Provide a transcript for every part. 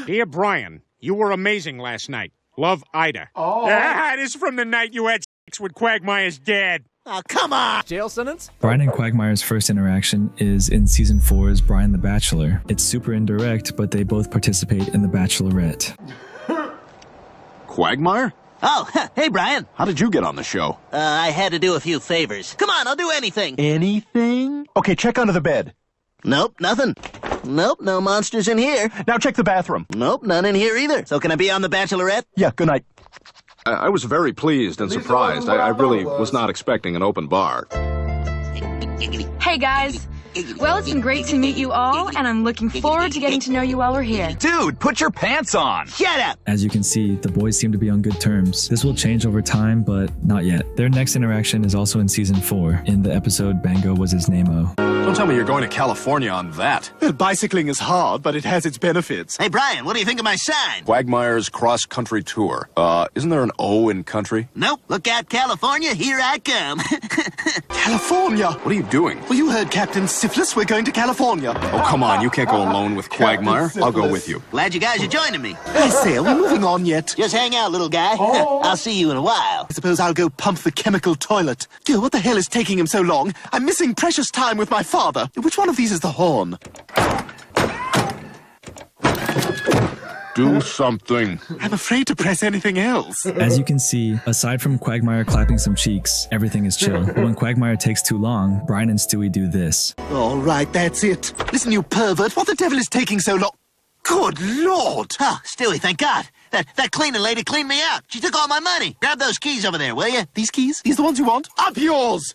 Dear Brian, you were amazing last night. Love, Ida. Oh. Ah, this is from the night you had sex with Quagmire's dad. Oh, come on! Jail sentence? Brian and Quagmire's first interaction is in Season 4's Brian the Bachelor. It's super indirect, but they both participate in The Bachelorette. Quagmire? Oh, hey, Brian. How did you get on the show? I had to do a few favors. Come on, I'll do anything. Anything? Okay, check under the bed. Nope, nothing. Nope, no monsters in here. Now check the bathroom. Nope, none in here either. So can I be on The Bachelorette? Yeah, good night. I was very pleased and surprised. I really was not expecting an open bar. Hey, guys. Well, it's been great to meet you all, and I'm looking forward to getting to know you while we're here. Dude, put your pants on! Shut up! As you can see, the boys seem to be on good terms. This will change over time, but not yet. Their next interaction is also in Season 4, in the episode Bango Was His Name-O. Don't tell me you're going to California on that. Bicycling is hard, but it has its benefits. Hey, Brian, what do you think of my sign? Quagmire's cross-country tour. Isn't there an O in country? Nope. Look out, California, here I come. California! What are you doing? Well, you heard Captain Syphilis. We're going to California. Oh, come on. You can't go alone with Quagmire. I'll go with you. Glad you guys are joining me. I say, are we moving on yet? Just hang out, little guy. I'll see you in a while. I suppose I'll go pump the chemical toilet. Gil, what the hell is taking him so long? I'm missing precious time with my father. Which one of these is the horn? Do something. I'm afraid to press anything else. As you can see, aside from Quagmire clapping some cheeks, everything is chill. But when Quagmire takes too long, Brian and Stewie do this. All right, that's it. Listen, you pervert, what the devil is taking so long? Good Lord! Oh, Stewie, thank God. That cleaning lady cleaned me out. She took all my money. Grab those keys over there, will you? These keys? These the ones you want? Up yours!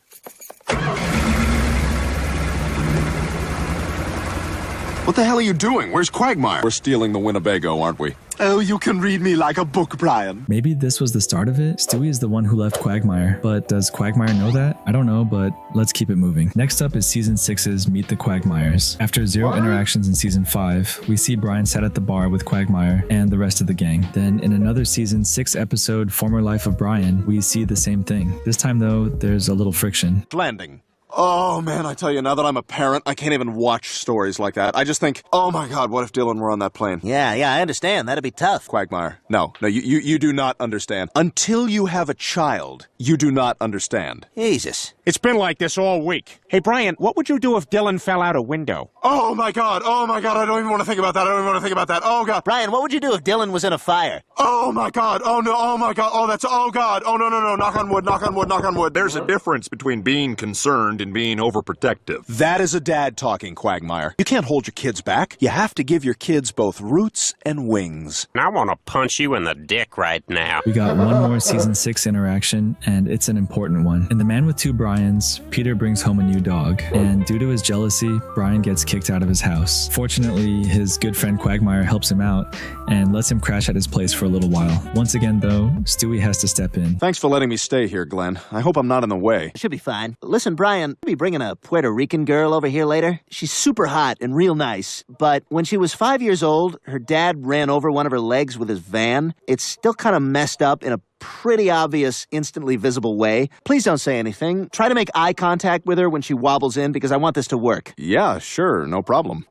What the hell are you doing? Where's Quagmire? We're stealing the Winnebago, aren't we? Oh, you can read me like a book, Brian. Maybe this was the start of it? Stewie is the one who left Quagmire, but does Quagmire know that? I don't know, but let's keep it moving. Next up is Season 6's Meet the Quagmires. After 0 interactions in Season 5, we see Brian sat at the bar with Quagmire and the rest of the gang. Then in another Season 6 episode, Former Life of Brian, we see the same thing. This time though, there's a little friction. Landing. Oh, man, I tell you, now that I'm a parent, I can't even watch stories like that. I just think, oh, my God, what if Dylan were on that plane? Yeah, I understand. That'd be tough. Quagmire. No, you do not understand. Until you have a child, you do not understand. Jesus. It's been like this all week. Hey, Brian, what would you do if Dylan fell out a window? Oh, my God, I don't even want to think about that. Oh, God. Brian, what would you do if Dylan was in a fire? Oh, my God, oh, no, oh, my God, oh, God, oh, no, knock on wood. There's a difference between being concerned and being overprotective. That is a dad talking, Quagmire. You can't hold your kids back. You have to give your kids both roots and wings. I want to punch you in the dick right now. We got one more Season 6 interaction, and it's an important one. In The Man with Two Brians, Peter brings home a new dog, and due to his jealousy, Brian gets kicked out of his house. Fortunately, his good friend Quagmire helps him out and lets him crash at his place for a little while. Once again, though, Stewie has to step in. Thanks for letting me stay here, Glenn. I hope I'm not in the way. Should be fine. Listen, Brian, I'll be bringing a Puerto Rican girl over here later. She's super hot and real nice, but when she was 5 years old, her dad ran over one of her legs with his van. It's still kind of messed up in a pretty obvious, instantly visible way. Please don't say anything. Try to make eye contact with her when she wobbles in because I want this to work. Yeah, sure, no problem.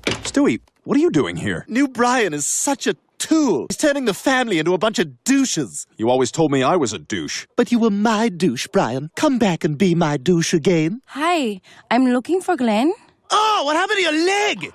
Stewie, what are you doing here? New Brian is such a tool. He's turning the family into a bunch of douches. You always told me I was a douche. But you were my douche, Brian. Come back and be my douche again. Hi, I'm looking for Glenn. Oh, what happened to your leg?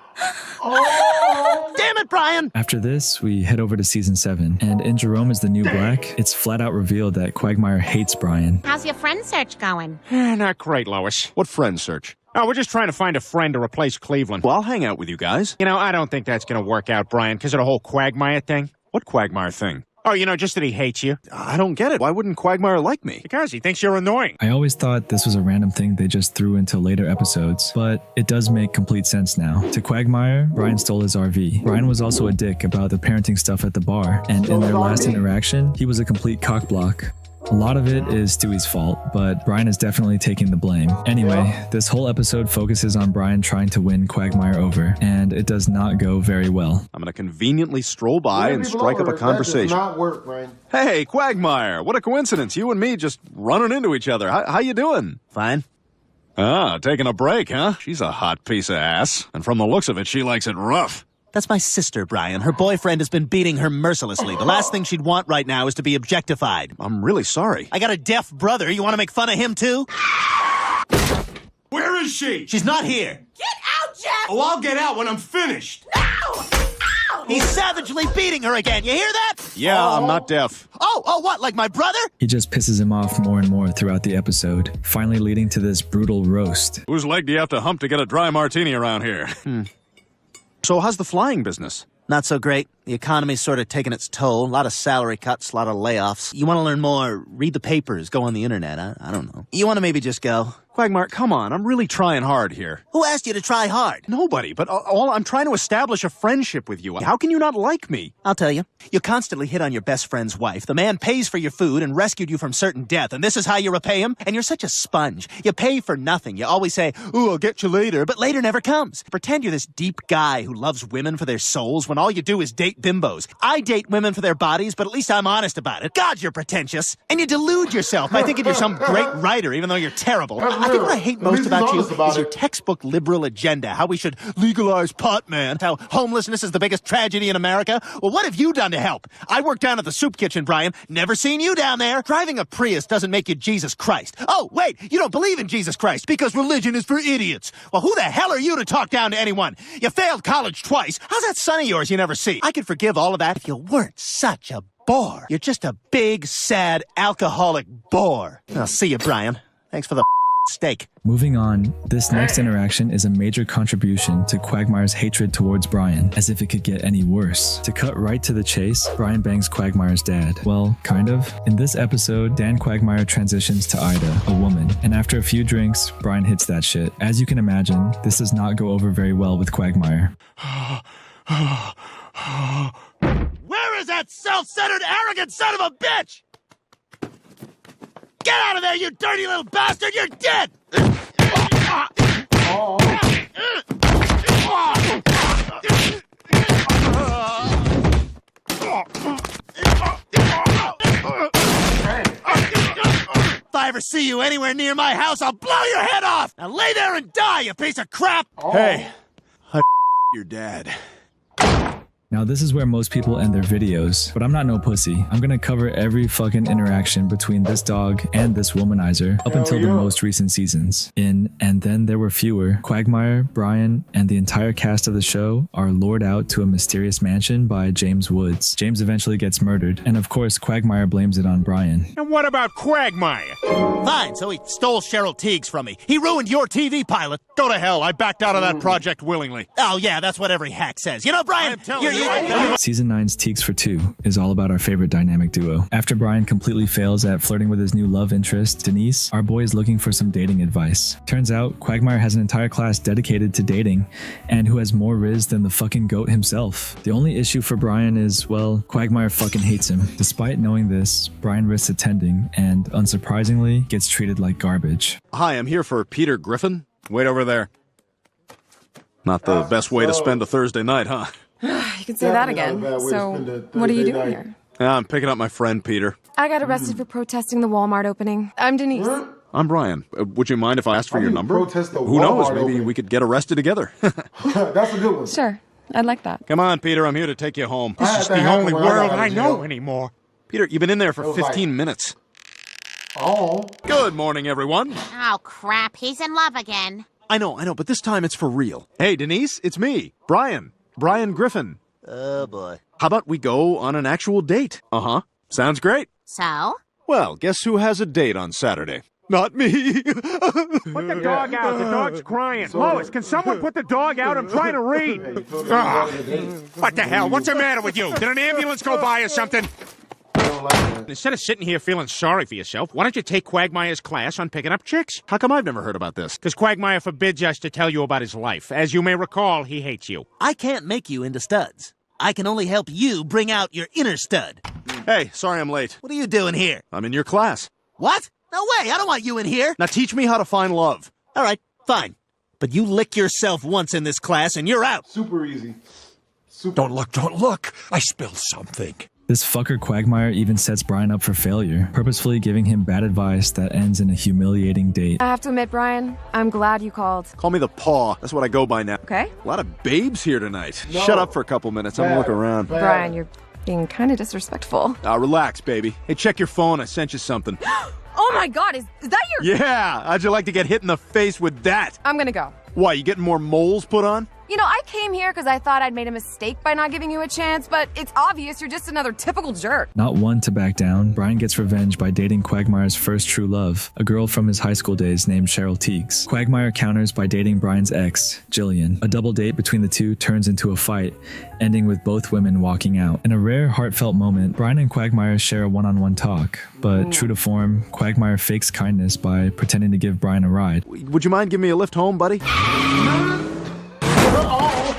Oh, damn it, Brian. After this, we head over to Season 7, and in Jerome is the New Black, it's flat out revealed that Quagmire hates Brian. How's your friend search going? Not great, Lois. What friend search? Oh, we're just trying to find a friend to replace Cleveland. Well, I'll hang out with you guys. You know, I don't think that's going to work out, Brian, because of the whole Quagmire thing. What Quagmire thing? Oh, just that he hates you. I don't get it. Why wouldn't Quagmire like me? Because he thinks you're annoying. I always thought this was a random thing they just threw into later episodes, but it does make complete sense now. To Quagmire, Brian stole his RV. Brian was also a dick about the parenting stuff at the bar, and in their last interaction, he was a complete cockblock. A lot of it is Stewie's fault, but Brian is definitely taking the blame. Anyway, this whole episode focuses on Brian trying to win Quagmire over, and it does not go very well. I'm gonna conveniently stroll by and strike up a conversation. That does not work, Brian. Hey, Quagmire! What a coincidence, you and me just running into each other. How you doing? Fine. Ah, taking a break, huh? She's a hot piece of ass, and from the looks of it, she likes it rough. That's my sister, Brian. Her boyfriend has been beating her mercilessly. The last thing she'd want right now is to be objectified. I'm really sorry. I got a deaf brother. You want to make fun of him, too? Where is she? She's not here. Get out, Jeff! Oh, I'll get out when I'm finished. No! Ow! He's savagely beating her again. You hear that? Yeah, I'm not deaf. Oh, what, like my brother? He just pisses him off more and more throughout the episode, finally leading to this brutal roast. Whose leg do you have to hump to get a dry martini around here? So how's the flying business? Not so great. The economy's sort of taking its toll. A lot of salary cuts, a lot of layoffs. You want to learn more, read the papers, go on the internet. I don't know. You want to maybe just go? Quagmire, come on. I'm really trying hard here. Who asked you to try hard? Nobody, but I'm trying to establish a friendship with you. How can you not like me? I'll tell you. You constantly hit on your best friend's wife. The man pays for your food and rescued you from certain death, and this is how you repay him? And you're such a sponge. You pay for nothing. You always say, ooh, I'll get you later, but later never comes. Pretend you're this deep guy who loves women for their souls when all you do is date bimbos. I date women for their bodies, but at least I'm honest about it. God, you're pretentious. And you delude yourself by thinking you're some great writer, even though you're terrible. I think what I hate most about you is your textbook liberal agenda, how we should legalize pot, man, how homelessness is the biggest tragedy in America. Well, what have you done to help? I work down at the soup kitchen, Brian. Never seen you down there. Driving a Prius doesn't make you Jesus Christ. Oh, wait, you don't believe in Jesus Christ because religion is for idiots. Well, who the hell are you to talk down to anyone? You failed college twice. How's that son of yours you never see? I could forgive all of that if you weren't such a bore. You're just a big, sad, alcoholic bore. I'll see you, Brian. Thanks for the steak. Moving on, this next interaction is a major contribution to Quagmire's hatred towards Brian, as if it could get any worse. To cut right to the chase, Brian bangs Quagmire's dad. Well, kind of. In this episode, Dan Quagmire transitions to Ida, a woman, and after a few drinks, Brian hits that shit. As you can imagine, this does not go over very well with Quagmire. Where is that self-centered, arrogant son of a bitch? Get out of there, you dirty little bastard! You're dead! If I ever see you anywhere near my house, I'll blow your head off! Now lay there and die, you piece of crap! Hey, I your dad. Now this is where most people end their videos, but I'm not no pussy. I'm gonna cover every fucking interaction between this dog and this womanizer up until the most recent seasons. In And Then There Were Fewer, Quagmire, Brian, and the entire cast of the show are lured out to a mysterious mansion by James Woods. James eventually gets murdered, and of course Quagmire blames it on Brian. And what about Quagmire? Fine, so he stole Cheryl Teagues from me. He ruined your TV pilot. Go to hell. I backed out of that project willingly. Oh yeah, that's what every hack says. You know, Brian, Season 9's Teagues for Two is all about our favorite dynamic duo. After Brian completely fails at flirting with his new love interest, Denise, our boy is looking for some dating advice. Turns out, Quagmire has an entire class dedicated to dating, and who has more riz than the fucking goat himself. The only issue for Brian is, well, Quagmire fucking hates him. Despite knowing this, Brian risks attending, and unsurprisingly, gets treated like garbage. Hi, I'm here for Peter Griffin. Wait over there. Not the best way to spend a Thursday night, huh? You can say that again. So, what are you doing here? I'm picking up my friend, Peter. I got arrested for protesting the Walmart opening. I'm Denise. I'm Brian. Would you mind if I asked for your number? Who knows? Maybe we could get arrested together. That's a good one. Sure. I'd like that. Come on, Peter. I'm here to take you home. This is the only world I know anymore. Peter, you've been in there for 15 minutes. Oh. Good morning, everyone. Oh, crap. He's in love again. I know, but this time it's for real. Hey, Denise, it's me, Brian. Brian Griffin. Oh, boy. How about we go on an actual date? Uh-huh. Sounds great. So? Well, guess who has a date on Saturday? Not me. Put the dog out. The dog's crying. Lois, can someone put the dog out? I'm trying to read. What the hell? What's the matter with you? Did an ambulance go by or something? Instead of sitting here feeling sorry for yourself, why don't you take Quagmire's class on picking up chicks? How come I've never heard about this? Because Quagmire forbids us to tell you about his life. As you may recall, he hates you. I can't make you into studs. I can only help you bring out your inner stud. Hey, sorry I'm late. What are you doing here? I'm in your class. What? No way, I don't want you in here. Now teach me how to find love. All right, fine. But you lick yourself once in this class and you're out. Super easy. Don't look. I spilled something. This fucker Quagmire even sets Brian up for failure, purposefully giving him bad advice that ends in a humiliating date. I have to admit, Brian, I'm glad you called. Call me the paw. That's what I go by now. Okay. A lot of babes here tonight. No. Shut up for a couple minutes. I'm gonna look around. Brian, you're being kind of disrespectful. Relax, baby. Hey, check your phone. I sent you something. Oh my god, is that your... Yeah! How'd you like to get hit in the face with that? I'm gonna go. Why, you getting more moles put on? You know, I came here because I thought I'd made a mistake by not giving you a chance, but it's obvious you're just another typical jerk. Not one to back down, Brian gets revenge by dating Quagmire's first true love, a girl from his high school days named Cheryl Teagues. Quagmire counters by dating Brian's ex, Jillian. A double date between the two turns into a fight, ending with both women walking out. In a rare, heartfelt moment, Brian and Quagmire share a one-on-one talk, but true to form, Quagmire fakes kindness by pretending to give Brian a ride. Would you mind giving me a lift home, buddy?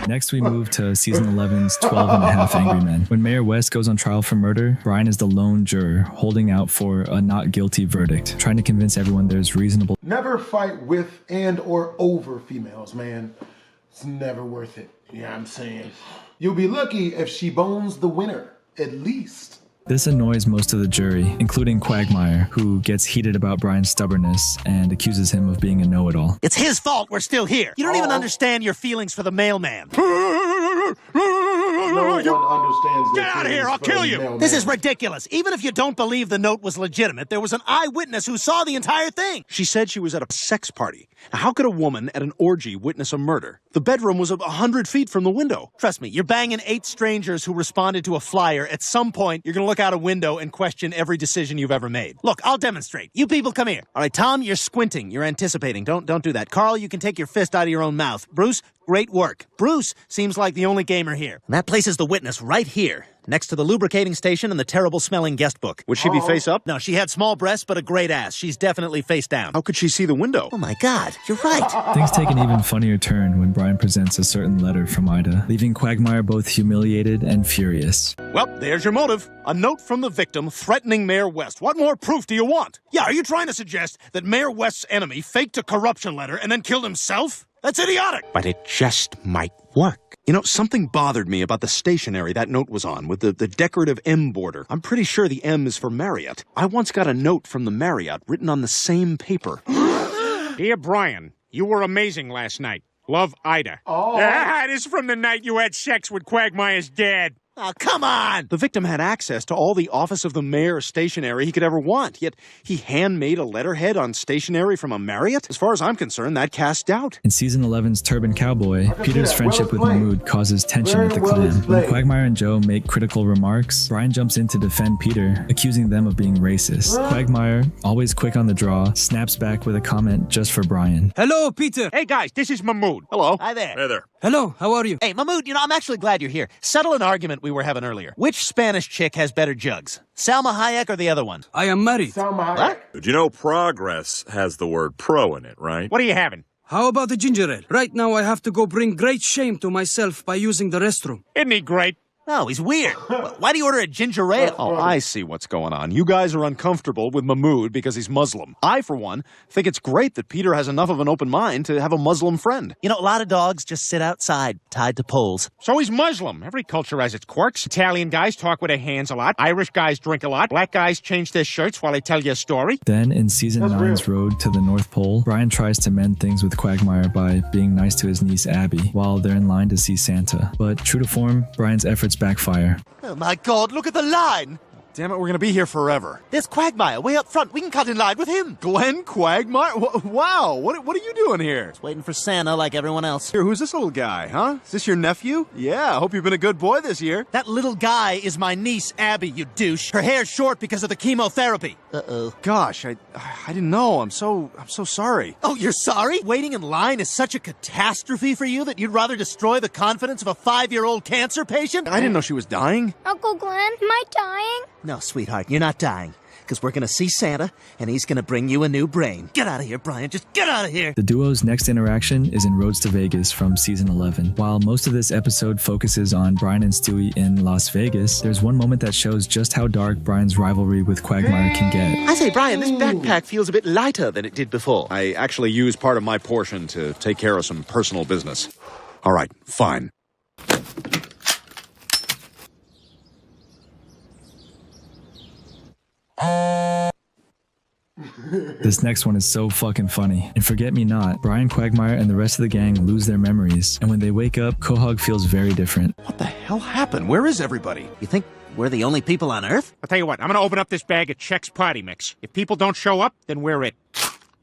Next, we move to season 11's 12 and a Half Angry Men. When Mayor West goes on trial for murder, Brian is the lone juror, holding out for a not guilty verdict, trying to convince everyone there's reasonable... Never fight with and or over females, man. It's never worth it. You know what I'm saying? You'll be lucky if she bones the winner, at least. This annoys most of the jury, including Quagmire, who gets heated about Brian's stubbornness and accuses him of being a know-it-all. It's his fault we're still here. You don't even understand your feelings for the mailman. No one understands. Get out of here, I'll kill you! This is ridiculous. Even if you don't believe the note was legitimate, there was an eyewitness who saw the entire thing. She said she was at a sex party. Now, how could a woman at an orgy witness a murder? The bedroom was 100 feet from the window. Trust me, you're banging 8 strangers who responded to a flyer. At some point, you're gonna look out a window and question every decision you've ever made. Look, I'll demonstrate. You people come here. All right, Tom, you're squinting. You're anticipating. Don't do that. Carl, you can take your fist out of your own mouth. Bruce, great work. Bruce seems like the only gamer here. And that places the witness right here, next to the lubricating station and the terrible-smelling guest book. Would she be face up? No, she had small breasts, but a great ass. She's definitely face down. How could she see the window? Oh my God, you're right. Things take an even funnier turn when Brian presents a certain letter from Ida, leaving Quagmire both humiliated and furious. Well, there's your motive. A note from the victim threatening Mayor West. What more proof do you want? Yeah, are you trying to suggest that Mayor West's enemy faked a corruption letter and then killed himself? That's idiotic! But it just might work. You know, something bothered me about the stationery that note was on, with the decorative M border. I'm pretty sure the M is for Marriott. I once got a note from the Marriott written on the same paper. Dear Brian, you were amazing last night. Love, Ida. Oh. It is from the night you had sex with Quagmire's dad. Oh, come on! The victim had access to all the office of the mayor stationery he could ever want, yet he handmade a letterhead on stationery from a Marriott? As far as I'm concerned, that casts doubt. In season 11's Turban Cowboy, Peter's friendship with Mahmood causes tension at the clan. When Quagmire and Joe make critical remarks, Brian jumps in to defend Peter, accusing them of being racist. Quagmire, always quick on the draw, snaps back with a comment just for Brian. Hello, Peter. Hey guys, this is Mahmood. Hello. Hi there. Hey there. Hello, how are you? Hey, Mahmood, you know, I'm actually glad you're here. Settle an argument we were having earlier. Which Spanish chick has better jugs? Salma Hayek or the other one? I am married. Salma Hayek. What? Did you know progress has the word pro in it, right? What are you having? How about the ginger ale? Right now I have to go bring great shame to myself by using the restroom. Isn't he great? No, he's weird. Why do you order a ginger ale? Oh, I see what's going on. You guys are uncomfortable with Mahmood because he's Muslim. I, for one, think it's great that Peter has enough of an open mind to have a Muslim friend. You know, a lot of dogs just sit outside, tied to poles. So he's Muslim. Every culture has its quirks. Italian guys talk with their hands a lot. Irish guys drink a lot. Black guys change their shirts while they tell you a story. Then, in season 9's Road to the North Pole, Brian tries to mend things with Quagmire by being nice to his niece Abby while they're in line to see Santa. But true to form, Brian's efforts backfire. Oh my God, look at the line! Damn it, we're gonna be here forever. There's Quagmire way up front. We can cut in line with him. Glenn Quagmire? Wow, what are you doing here? Just waiting for Santa like everyone else. Here, who's this little guy, huh? Is this your nephew? Yeah, I hope you've been a good boy this year. That little guy is my niece, Abby, you douche. Her hair's short because of the chemotherapy. Uh-oh. Gosh, I didn't know. I'm so sorry. Oh, you're sorry? Waiting in line is such a catastrophe for you that you'd rather destroy the confidence of a 5-year-old cancer patient? I didn't know she was dying. Uncle Glenn, am I dying? No, sweetheart, you're not dying. Because we're going to see Santa, and he's going to bring you a new brain. Get out of here, Brian. Just get out of here. The duo's next interaction is in Roads to Vegas from season 11. While most of this episode focuses on Brian and Stewie in Las Vegas, there's one moment that shows just how dark Brian's rivalry with Quagmire can get. I say, Brian, this backpack feels a bit lighter than it did before. I actually used part of my portion to take care of some personal business. All right, fine. This next one is so fucking funny. In Forget Me Not, Brian, Quagmire, and the rest of the gang lose their memories, and when they wake up, Quahog feels very different. What the hell happened? Where is everybody? You think we're the only people on Earth? I'll tell you what, I'm gonna open up this bag of Chex Party Mix. If people don't show up, then we're it.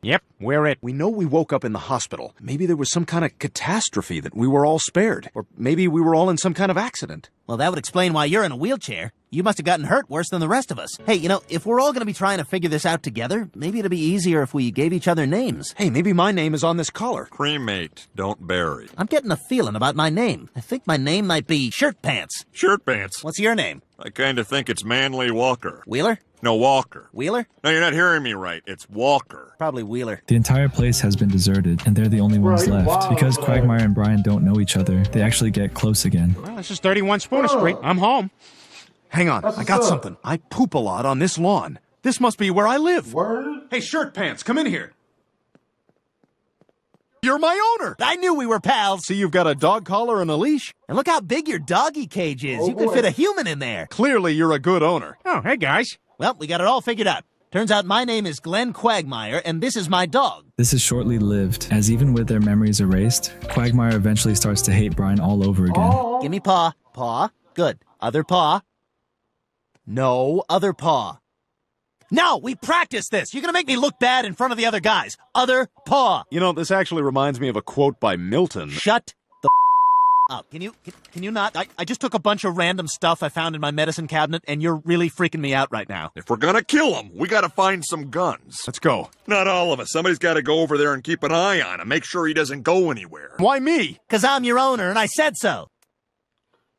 Yep, we're it. We know we woke up in the hospital. Maybe there was some kind of catastrophe that we were all spared. Or maybe we were all in some kind of accident. Well, that would explain why you're in a wheelchair. You must have gotten hurt worse than the rest of us. Hey, you know, if we're all going to be trying to figure this out together, maybe it'd be easier if we gave each other names. Hey, maybe my name is on this collar. Cremate, don't bury. I'm getting a feeling about my name. I think my name might be Shirt Pants. Shirt Pants? What's your name? I kind of think it's Manly Walker. Wheeler? No, Walker. Wheeler? No, you're not hearing me right. It's Walker. Probably Wheeler. The entire place has been deserted, and they're the only ones left. Because Quagmire and Brian don't know each other, they actually get close again. Well, this is 31 Spooner Street. I'm home. Hang on, I got something. I poop a lot on this lawn. This must be where I live. Word? Hey, Shirt Pants, come in here. You're my owner. I knew we were pals. See, you've got a dog collar and a leash. And look how big your doggy cage is. You could fit a human in there. Clearly, you're a good owner. Oh, hey, guys. Well, we got it all figured out. Turns out my name is Glenn Quagmire, and this is my dog. This is shortly lived, as even with their memories erased, Quagmire eventually starts to hate Brian all over again. Give me paw. Paw. Good. Other paw. No, other paw. No, we practiced this. You're gonna make me look bad in front of the other guys. Other paw. You know, this actually reminds me of a quote by Milton. Shut the up. Can you not? I just took a bunch of random stuff I found in my medicine cabinet, and you're really freaking me out right now. If we're gonna kill him, we gotta find some guns. Let's go. Not all of us. Somebody's gotta go over there and keep an eye on him. Make sure he doesn't go anywhere. Why me? 'Cause I'm your owner, and I said so.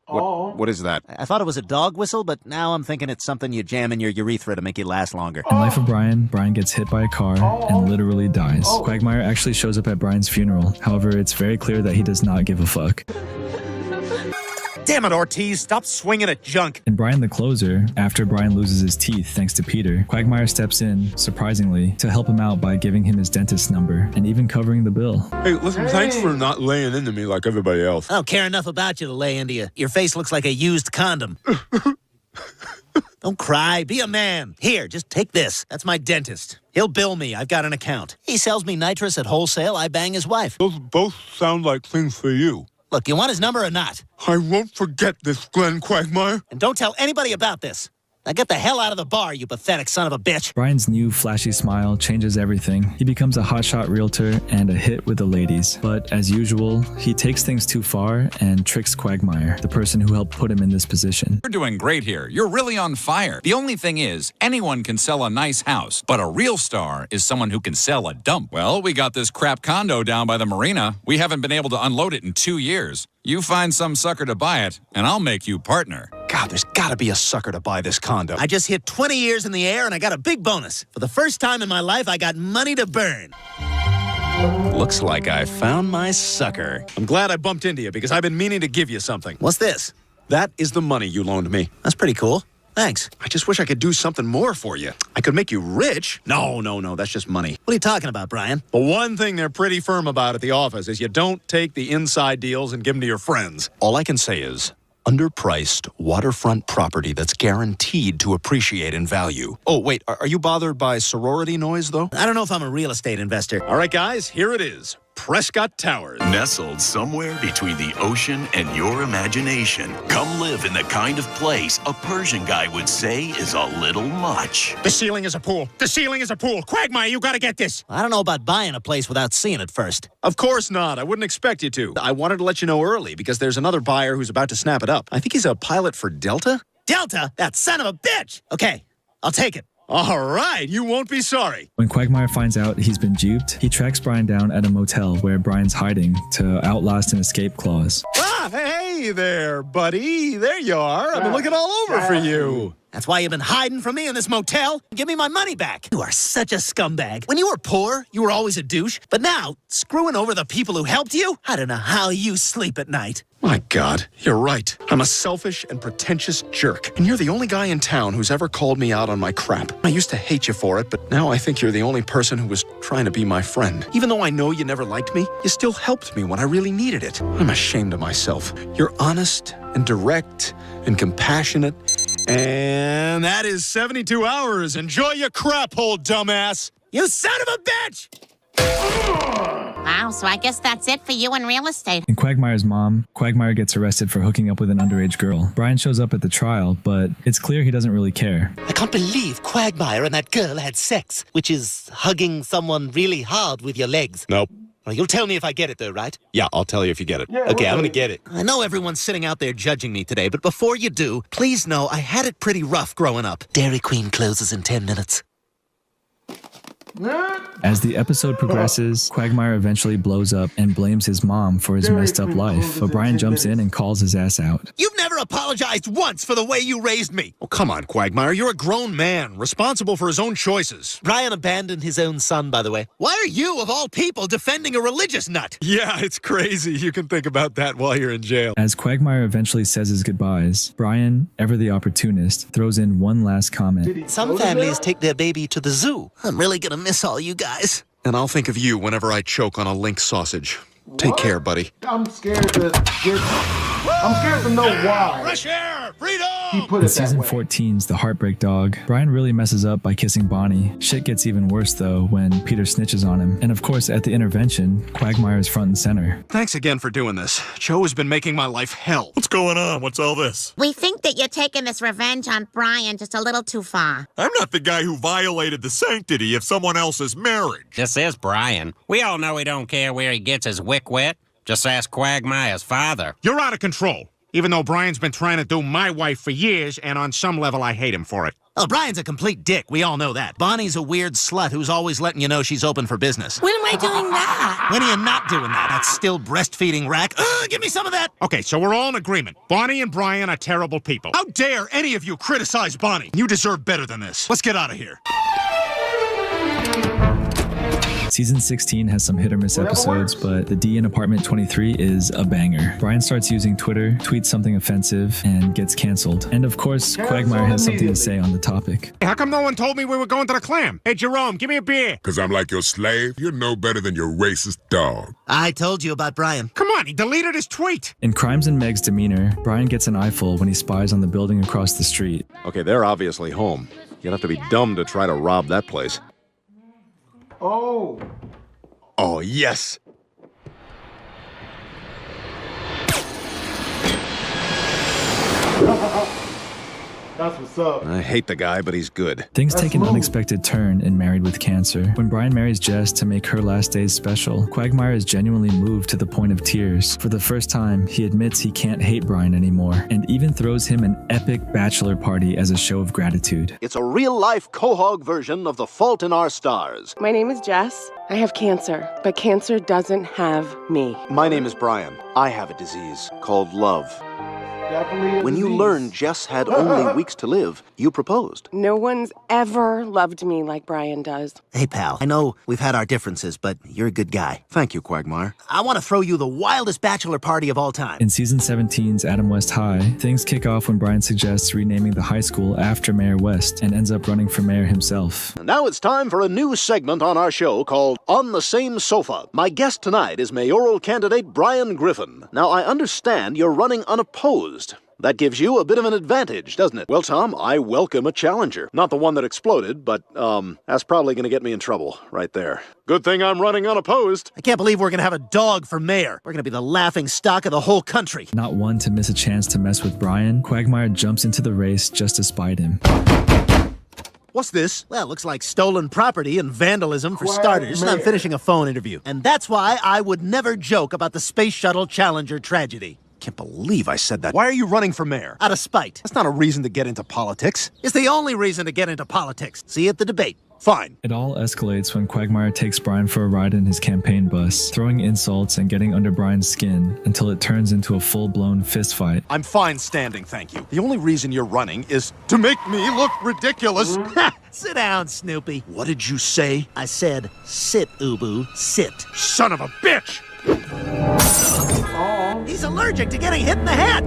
What is that? I thought it was a dog whistle, but now I'm thinking it's something you jam in your urethra to make it last longer. In Life of Brian, Brian gets hit by a car and literally dies. Quagmire actually shows up at Brian's funeral. However, it's very clear that he does not give a fuck. Damn it, Ortiz, stop swinging at junk. In Brian the Closer, after Brian loses his teeth thanks to Peter, Quagmire steps in, surprisingly, to help him out by giving him his dentist's number and even covering the bill. Hey, listen, thanks for not laying into me like everybody else. I don't care enough about you to lay into you. Your face looks like a used condom. Don't cry. Be a man. Here, just take this. That's my dentist. He'll bill me. I've got an account. He sells me nitrous at wholesale. I bang his wife. Those both sound like things for you. Look, you want his number or not? I won't forget this, Glenn Quagmire. And don't tell anybody about this. Now get the hell out of the bar, you pathetic son of a bitch. Brian's new flashy smile changes everything. He becomes a hotshot realtor and a hit with the ladies. But as usual, he takes things too far and tricks Quagmire, the person who helped put him in this position. You're doing great here. You're really on fire. The only thing is, anyone can sell a nice house, but a real star is someone who can sell a dump. Well, we got this crap condo down by the marina. We haven't been able to unload it in 2 years. You find some sucker to buy it, and I'll make you partner. God, there's gotta be a sucker to buy this condo. I just hit 20 years in the air, and I got a big bonus. For the first time in my life, I got money to burn. Looks like I found my sucker. I'm glad I bumped into you, because I've been meaning to give you something. What's this? That is the money you loaned me. That's pretty cool. Thanks. I just wish I could do something more for you. I could make you rich. No, that's just money. What are you talking about, Brian? The one thing they're pretty firm about at the office is you don't take the inside deals and give them to your friends. All I can say is, underpriced waterfront property that's guaranteed to appreciate in value. Oh, wait, are you bothered by sorority noise, though? I don't know if I'm a real estate investor. All right, guys, here it is. Prescott Towers. Nestled somewhere between the ocean and your imagination. Come live in the kind of place a Persian guy would say is a little much. The ceiling is a pool. The ceiling is a pool. Quagmire, you gotta get this. I don't know about buying a place without seeing it first. Of course not. I wouldn't expect you to. I wanted to let you know early because there's another buyer who's about to snap it up. I think he's a pilot for Delta. Delta? That son of a bitch! Okay, I'll take it. All right, you won't be sorry. When Quagmire finds out he's been duped, he tracks Brian down at a motel where Brian's hiding to outlast an escape clause. Ah, hey there, buddy. There you are. I've been looking all over for you. That's why you've been hiding from me in this motel? Give me my money back. You are such a scumbag. When you were poor, you were always a douche. But now, screwing over the people who helped you? I don't know how you sleep at night. My God, you're right. I'm a selfish and pretentious jerk. And you're the only guy in town who's ever called me out on my crap. I used to hate you for it, but now I think you're the only person who was trying to be my friend. Even though I know you never liked me, you still helped me when I really needed it. I'm ashamed of myself. You're honest and direct and compassionate. And that is 72 hours. Enjoy your crap hole, dumbass. You son of a bitch! Wow, so I guess that's it for you in real estate. In Quagmire's mom, Quagmire gets arrested for hooking up with an underage girl. Brian shows up at the trial, but it's clear he doesn't really care. I can't believe Quagmire and that girl had sex, which is hugging someone really hard with your legs. Nope. Well, you'll tell me if I get it, though, right? Yeah, I'll tell you if you get it. Okay, I'm gonna get it. I know everyone's sitting out there judging me today, but before you do, please know I had it pretty rough growing up. Dairy Queen closes in 10 minutes. As the episode progresses, Quagmire eventually blows up and blames his mom for his messed up life, but Brian jumps in and calls his ass out. You've never apologized once for the way you raised me. Oh, come on, Quagmire. You're a grown man, responsible for his own choices. Brian abandoned his own son, by the way. Why are you, of all people, defending a religious nut? Yeah, it's crazy. You can think about that while you're in jail. As Quagmire eventually says his goodbyes, Brian, ever the opportunist, throws in one last comment. Some families take their baby to the zoo. I'm really gonna miss all you guys. And I'll think of you whenever I choke on a link sausage. Take care, buddy. I'm scared to know why. Fresh air! Freedom! He put In it that season way. 14's The Heartbreak Dog, Brian really messes up by kissing Bonnie. Shit gets even worse, though, when Peter snitches on him. And of course, at the intervention, Quagmire is front and center. Thanks again for doing this. Joe has been making my life hell. What's going on? What's all this? We think that you're taking this revenge on Brian just a little too far. I'm not the guy who violated the sanctity of someone else's marriage. This is Brian. We all know he don't care where he gets his wick wet. Just ask Quagmire's father. You're out of control. Even though Brian's been trying to do my wife for years, and on some level I hate him for it. Oh, Brian's a complete dick. We all know that. Bonnie's a weird slut who's always letting you know she's open for business. When am I doing that? When are you not doing that? That still breastfeeding rack. Give me some of that. Okay, so we're all in agreement. Bonnie and Brian are terrible people. How dare any of you criticize Bonnie? You deserve better than this. Let's get out of here. Season 16 has some hit or miss episodes, but the D in Apartment 23 is a banger. Brian starts using Twitter, tweets something offensive, and gets canceled. And of course, Quagmire has something to say on the topic. Hey, how come no one told me we were going to the clam? Hey, Jerome, give me a beer. Because I'm like your slave? You're no better than your racist dog. I told you about Brian. Come on, he deleted his tweet. In Crimes and Meg's demeanor, Brian gets an eyeful when he spies on the building across the street. Okay, they're obviously home. You'd have to be dumb to try to rob that place. Oh. Oh, yes. That's what's up. I hate the guy, but he's good. Things take an unexpected turn in Married with Cancer. When Brian marries Jess to make her last days special, Quagmire is genuinely moved to the point of tears. For the first time, he admits he can't hate Brian anymore, and even throws him an epic bachelor party as a show of gratitude. It's a real-life Quahog version of The Fault in Our Stars. My name is Jess. I have cancer, but cancer doesn't have me. My name is Brian. I have a disease called love. When you learned Jess had only weeks to live, you proposed. No one's ever loved me like Brian does. Hey, pal, I know we've had our differences, but you're a good guy. Thank you, Quagmire. I want to throw you the wildest bachelor party of all time. In Season 17's Adam West High, things kick off when Brian suggests renaming the high school after Mayor West and ends up running for mayor himself. Now it's time for a new segment on our show called On the Same Sofa. My guest tonight is mayoral candidate Brian Griffin. Now, I understand you're running unopposed. That gives you a bit of an advantage, doesn't it? Well, Tom, I welcome a challenger. Not the one that exploded, but, that's probably gonna get me in trouble right there. Good thing I'm running unopposed. I can't believe we're gonna have a dog for mayor. We're gonna be the laughing stock of the whole country. Not one to miss a chance to mess with Brian, Quagmire jumps into the race just to spite him. What's this? Well, looks like stolen property and vandalism for starters. I'm finishing a phone interview. And that's why I would never joke about the Space Shuttle Challenger tragedy. Can't believe I said that. Why are you running for mayor? Out of spite. That's not a reason to get into politics. It's the only reason to get into politics. See you at the debate. Fine. It all escalates when Quagmire takes Brian for a ride in his campaign bus, throwing insults and getting under Brian's skin until it turns into a full-blown fistfight. I'm fine standing, thank you. The only reason you're running is to make me look ridiculous. Sit down, Snoopy. What did you say? I said, sit, Ubu, sit. Son of a bitch! He's allergic to getting hit in the head.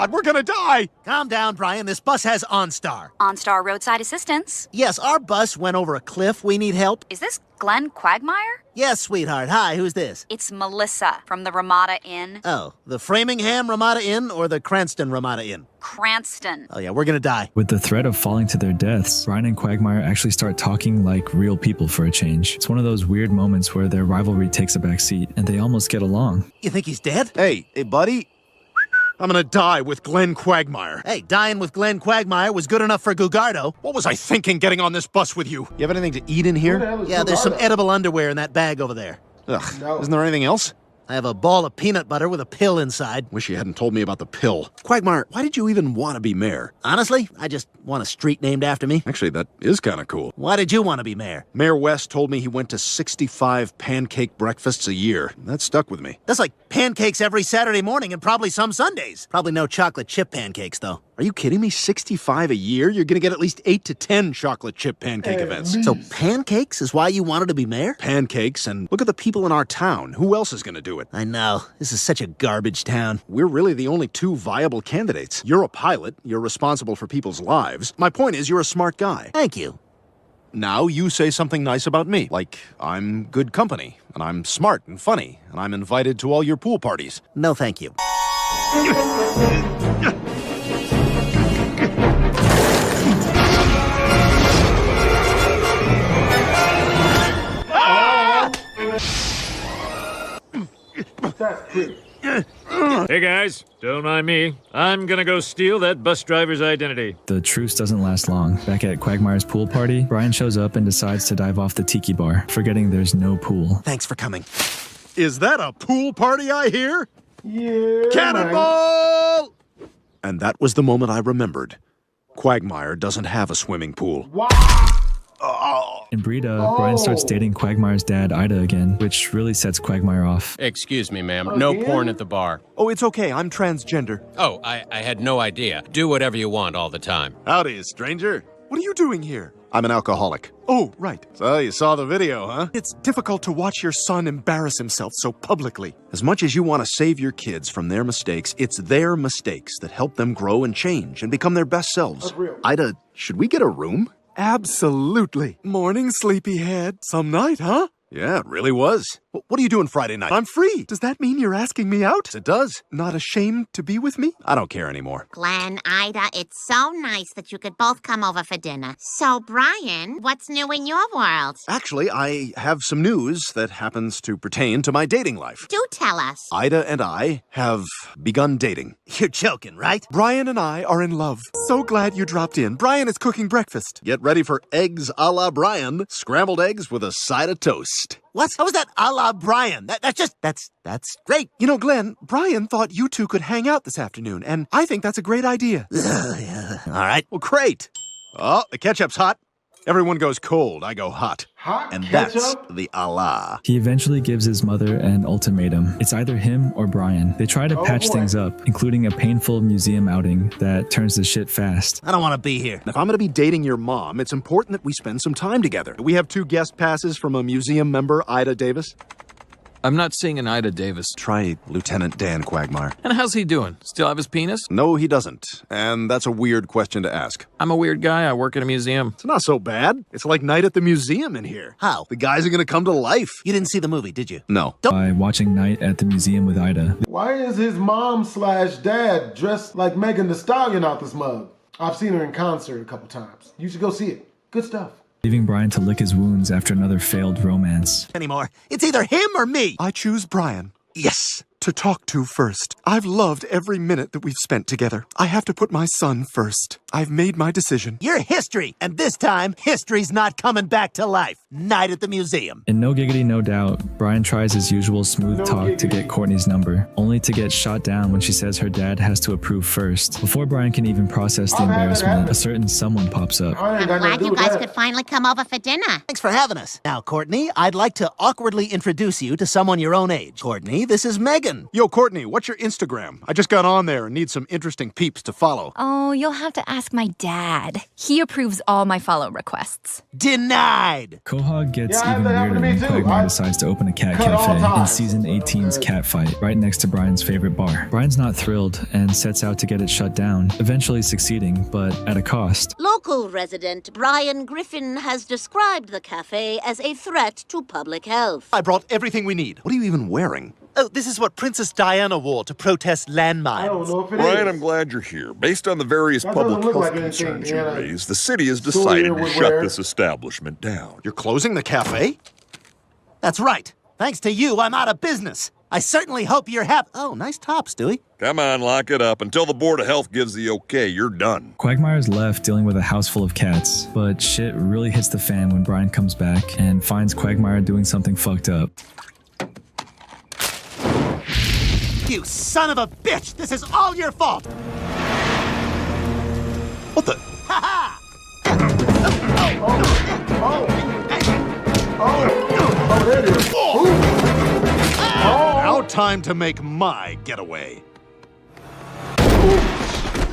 God, we're gonna die! Calm down, Brian. This bus has OnStar. OnStar roadside assistance. Yes, our bus went over a cliff. We need help. Is this Glenn Quagmire? Yes, sweetheart. Hi, who's this? It's Melissa from the Ramada Inn. Oh, the Framingham Ramada Inn or the Cranston Ramada Inn? Cranston. Oh, yeah, we're gonna die. With the threat of falling to their deaths, Brian and Quagmire actually start talking like real people for a change. It's one of those weird moments where their rivalry takes a back seat, and they almost get along. You think he's dead? Hey, buddy. I'm gonna die with Glenn Quagmire. Hey, dying with Glenn Quagmire was good enough for Gugardo. What was I thinking getting on this bus with you? You have anything to eat in here? Yeah, there's some edible underwear in that bag over there. Ugh, isn't there anything else? I have a ball of peanut butter with a pill inside. Wish you hadn't told me about the pill. Quagmire, why did you even want to be mayor? Honestly, I just want a street named after me. Actually, that is kind of cool. Why did you want to be mayor? Mayor West told me he went to 65 pancake breakfasts a year. That stuck with me. That's like pancakes every Saturday morning and probably some Sundays. Probably no chocolate chip pancakes, though. Are you kidding me? 65 a year? You're gonna get at least 8 to 10 chocolate chip pancake events. So pancakes is why you wanted to be mayor? Pancakes, and look at the people in our town. Who else is gonna do it? I know. This is such a garbage town. We're really the only two viable candidates. You're a pilot. You're responsible for people's lives. My point is, you're a smart guy. Thank you. Now you say something nice about me. Like, I'm good company, and I'm smart and funny, and I'm invited to all your pool parties. No, thank you. Hey guys, don't mind me. I'm gonna go steal that bus driver's identity. The truce doesn't last long. Back at Quagmire's pool party, Brian shows up and decides to dive off the tiki bar, forgetting there's no pool. Thanks for coming. Is that a pool party I hear? Yeah. Cannonball! And that was the moment I remembered. Quagmire doesn't have a swimming pool. Wow. In Breda, Brian starts dating Quagmire's dad, Ida, again, which really sets Quagmire off. Excuse me, ma'am. No porn at the bar. Oh, it's okay. I'm transgender. Oh, I had no idea. Do whatever you want all the time. Howdy, stranger. What are you doing here? I'm an alcoholic. Oh, right. So you saw the video, huh? It's difficult to watch your son embarrass himself so publicly. As much as you want to save your kids from their mistakes, it's their mistakes that help them grow and change and become their best selves. Ida, should we get a room? Absolutely. Morning, sleepyhead. Some night, huh? Yeah, it really was. What are you doing Friday night? I'm free. Does that mean you're asking me out? It does. Not ashamed to be with me? I don't care anymore. Glenn, Ida, it's so nice that you could both come over for dinner. So, Brian, what's new in your world? Actually, I have some news that happens to pertain to my dating life. Do tell us. Ida and I have begun dating. You're joking, right? Brian and I are in love. So glad you dropped in. Brian is cooking breakfast. Get ready for eggs a la Brian. Scrambled eggs with a side of toast. What? How was that a la Brian? That's great. You know, Glenn, Brian thought you two could hang out this afternoon, and I think that's a great idea. All right. Well, great. Oh, the ketchup's hot. Everyone goes cold, I go hot. Hot and ketchup? That's the Allah. He eventually gives his mother an ultimatum. It's either him or Brian. They try to patch things up, including a painful museum outing that turns the shit fast. I don't want to be here. If I'm going to be dating your mom, it's important that we spend some time together. We have 2 guest passes from a museum member, Ida Davis. I'm not seeing an Ida Davis. Try Lieutenant Dan Quagmire. And how's he doing? Still have his penis? No, he doesn't. And that's a weird question to ask. I'm a weird guy. I work at a museum. It's not so bad. It's like Night at the Museum in here. How? The guys are going to come to life. You didn't see the movie, did you? No. By watching Night at the Museum with Ida. Why is his mom/dad dressed like Megan Thee Stallion out this mug? I've seen her in concert a couple times. You should go see it. Good stuff. Leaving Brian to lick his wounds after another failed romance. Anymore. It's either him or me. I choose Brian. Yes. To talk to first. I've loved every minute that we've spent together. I have to put my son first. I've made my decision. You're history, and this time, history's not coming back to life. Night at the museum. In No Giggity No Doubt, Brian tries his usual smooth talk to get Courtney's number, only to get shot down when she says her dad has to approve first. Before Brian can even process the embarrassment, a certain someone pops up. I'm glad you guys could finally come over for dinner. Thanks for having us. Now, Courtney, I'd like to awkwardly introduce you to someone your own age. Courtney, this is Megan. talking? Yo, Courtney, what's your Instagram? I just got on there and need some interesting peeps to follow. Oh, you'll have to ask my dad. He approves all my follow requests. Denied! Quahog gets Yeah, even that happened weirder to me when too. Quagmire decides to open a cat cut all cafe in ties. season 18's Cat Fight, right next to Brian's favorite bar. Brian's not thrilled and sets out to get it shut down, eventually succeeding, but at a cost. Local resident Brian Griffin has described the cafe as a threat to public health. I brought everything we need. What are you even wearing? Oh, this is what Princess Diana wore to protest landmines. I don't know if it Brian, is. I'm glad you're here. Based on the various That public doesn't look health like anything concerns you Diana raised, the city has Sawyer decided to would shut wear. this establishment down. You're closing the cafe? That's right. Thanks to you, I'm out of business. I certainly hope you're happy. Oh, nice top, Stewie. Come on, lock it up. Until the Board of Health gives the okay, you're done. Quagmire's left dealing with a house full of cats, but shit really hits the fan when Brian comes back and finds Quagmire doing something fucked up. You son of a bitch! This is all your fault! What the? Ha Oh, there it is. Now time to make my getaway.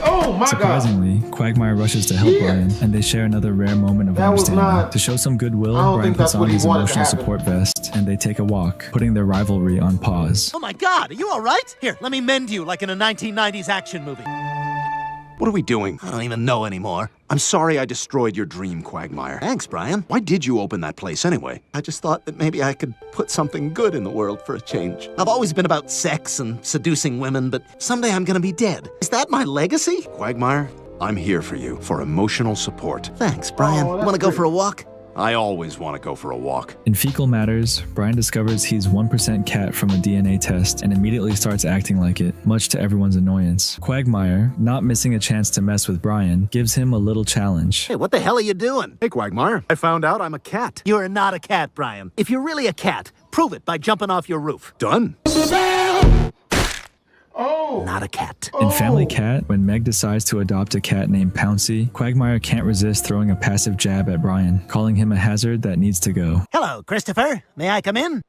Oh, my God. Surprisingly, Quagmire rushes to help Brian, and they share another rare moment of That was understanding. not- To show some goodwill, I don't Brian think that's puts on what he his wanted to emotional happen. support vest, and they take a walk, putting their rivalry on pause. Oh my God, are you all right? Here, let me mend you like in a 1990s action movie. What are we doing? I don't even know anymore. I'm sorry I destroyed your dream, Quagmire. Thanks, Brian. Why did you open that place anyway? I just thought that maybe I could put something good in the world for a change. I've always been about sex and seducing women, but someday I'm gonna be dead. Is that my legacy? Quagmire, I'm here for you, for emotional support. Thanks, Brian. Oh, that's Wanna go great. for a walk? I always want to go for a walk. In fecal matters, Brian discovers he's 1% cat from a DNA test and immediately starts acting like it, much to everyone's annoyance. Quagmire, not missing a chance to mess with Brian, gives him a little challenge. Hey, what the hell are you doing? Hey, Quagmire, I found out I'm a cat. You're not a cat, Brian. If you're really a cat, prove it by jumping off your roof. Done. Oh. Not a cat. In Family Cat, when Meg decides to adopt a cat named Pouncy, Quagmire can't resist throwing a passive jab at Brian, calling him a hazard that needs to go. Hello, Christopher. May I come in?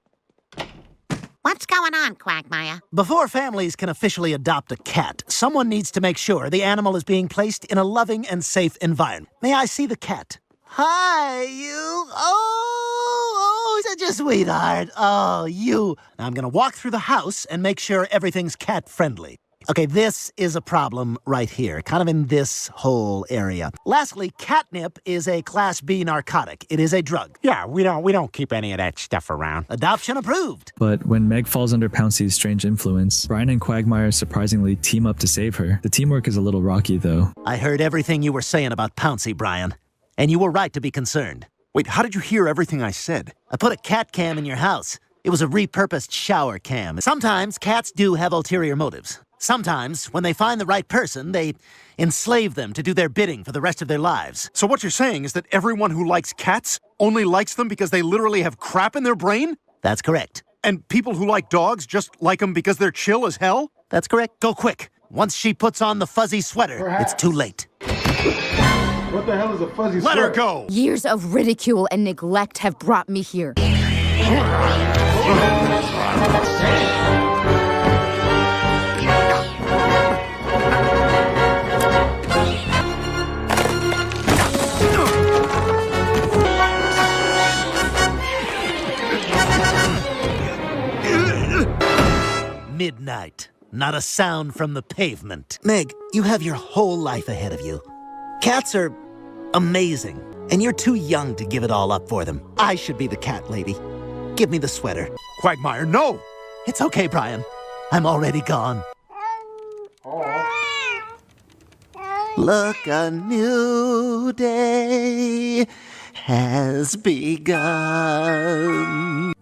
What's going on, Quagmire? Before families can officially adopt a cat, someone needs to make sure the animal is being placed in a loving and safe environment. May I see the cat? Hi, you. Oh, such a sweetheart. Oh, you. Now I'm going to walk through the house and make sure everything's cat-friendly. Okay, this is a problem right here, kind of in this whole area. Lastly, catnip is a Class B narcotic. It is a drug. Yeah, we don't keep any of that stuff around. Adoption approved. But when Meg falls under Pouncy's strange influence, Brian and Quagmire surprisingly team up to save her. The teamwork is a little rocky, though. I heard everything you were saying about Pouncy, Brian. And you were right to be concerned. Wait, how did you hear everything I said? I put a cat cam in your house. It was a repurposed shower cam. Sometimes cats do have ulterior motives. Sometimes, when they find the right person, they enslave them to do their bidding for the rest of their lives. So what you're saying is that everyone who likes cats only likes them because they literally have crap in their brain? That's correct. And people who like dogs just like them because they're chill as hell? That's correct. Go quick. Once she puts on the fuzzy sweater, Perhaps. it's too late. What the hell is a fuzzy Let her sweater? go! Years of ridicule and neglect have brought me here. Midnight. Not a sound from the pavement. Meg, you have your whole life ahead of you. Cats are amazing, and you're too young to give it all up for them. I should be the cat lady. Give me the sweater. Quagmire, no! It's okay, Brian. I'm already gone. Look, a new day has begun.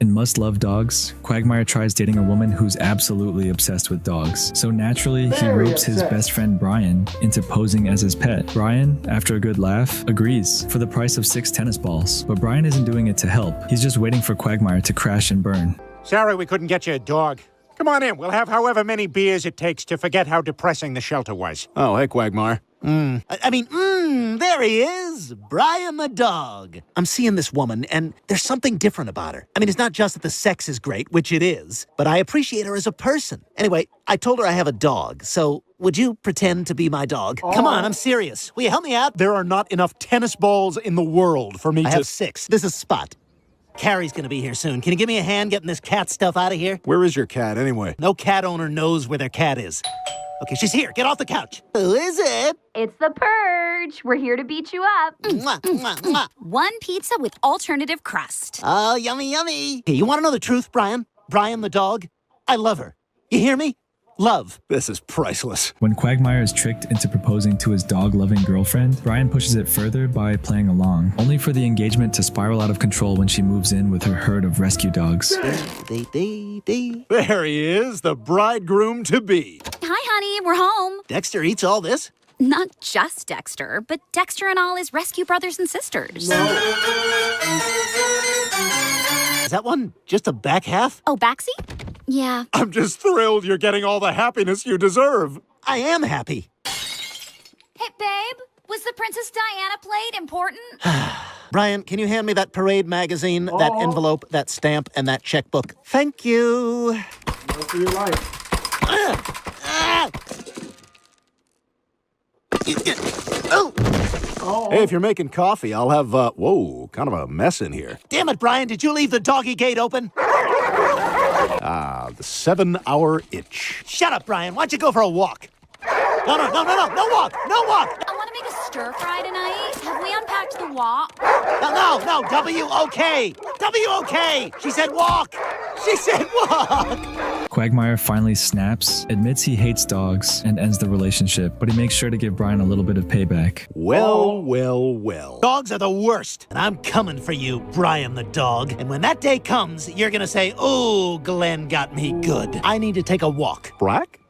In Must Love Dogs, Quagmire tries dating a woman who's absolutely obsessed with dogs. So naturally, he Very ropes his obsessed. best friend Brian into posing as his pet. Brian, after a good laugh, agrees for the price of 6 tennis balls. But Brian isn't doing it to help. He's just waiting for Quagmire to crash and burn. Sorry we couldn't get you a dog. Come on in. We'll have however many beers it takes to forget how depressing the shelter was. Oh, hey, Quagmire. I mean, There he is, Brian the dog. I'm seeing this woman, and there's something different about her. I mean, it's not just that the sex is great, which it is, but I appreciate her as a person. Anyway, I told her I have a dog, so would you pretend to be my dog? Come on, I'm serious. Will you help me out? There are not enough tennis balls in the world for me I have 6. This is Spot. Carrie's gonna be here soon. Can you give me a hand getting this cat stuff out of here? Where is your cat, anyway? No cat owner knows where their cat is. Okay, she's here. Get off the couch. Who is it? It's the Purge. We're here to beat you up. Mwah, mwah, mwah. One pizza with alternative crust. Oh, yummy, yummy. Hey, you want to know the truth, Brian? Brian the dog? I love her. You hear me? Love. This is priceless. When Quagmire is tricked into proposing to his dog-loving girlfriend, Brian pushes it further by playing along, only for the engagement to spiral out of control when she moves in with her herd of rescue dogs. There he is, the bridegroom-to-be. Hi, honey. We're home. Dexter eats all this? Not just Dexter, but Dexter and all his rescue brothers and sisters. Is that one just a back half? Oh, backseat? Yeah. I'm just thrilled you're getting all the happiness you deserve. I am happy. Hey, babe. Was the Princess Diana plate important? Brian, can you hand me that parade magazine, that envelope, that stamp, and that checkbook? Thank you. Go for your life. Hey, if you're making coffee, I'll have, whoa, kind of a mess in here. Damn it, Brian, did you leave the doggy gate open? The 7-hour itch. Shut up, Brian. Why don't you go for a walk? No walk, no walk. I want to make a stir fry tonight. Have we unpacked the wok? No, W-O-K. W-O-K. She said walk. She said walk. Quagmire finally snaps, admits he hates dogs, and ends the relationship, but he makes sure to give Brian a little bit of payback. Well. Dogs are the worst, and I'm coming for you, Brian the dog. And when that day comes, you're gonna say, "Oh, Glenn got me good. I need to take a walk." Brack?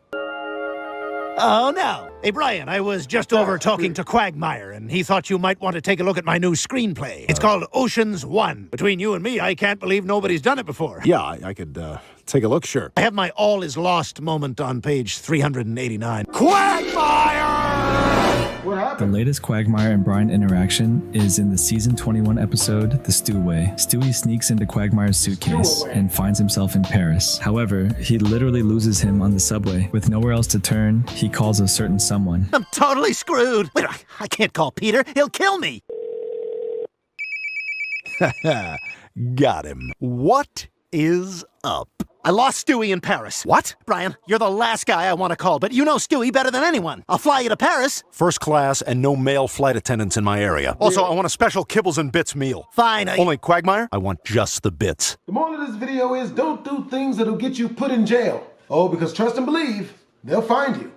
Oh, no. Hey, Brian, I was just over talking to Quagmire, and he thought you might want to take a look at my new screenplay. It's called Ocean's 1. Between you and me, I can't believe nobody's done it before. Yeah, I could, take a look, sure. I have my all is lost moment on page 389. Quagmire! What The happened? latest Quagmire and Brian interaction is in the season 21 episode, The STEWIE. Stewie sneaks into Quagmire's suitcase and finds himself in Paris. However, he literally loses him on the subway. With nowhere else to turn, he calls a certain someone. I'm totally screwed. Wait, I can't call Peter. He'll kill me. Got him. What is up? I lost Stewie in Paris. What? Brian, you're the last guy I want to call, but you know Stewie better than anyone. I'll fly you to Paris. First class and no male flight attendants in my area. Also, I want a special kibbles and bits meal. Fine. Only Quagmire? I want just the bits. The moral of this video is don't do things that'll get you put in jail. Oh, because trust and believe, they'll find you.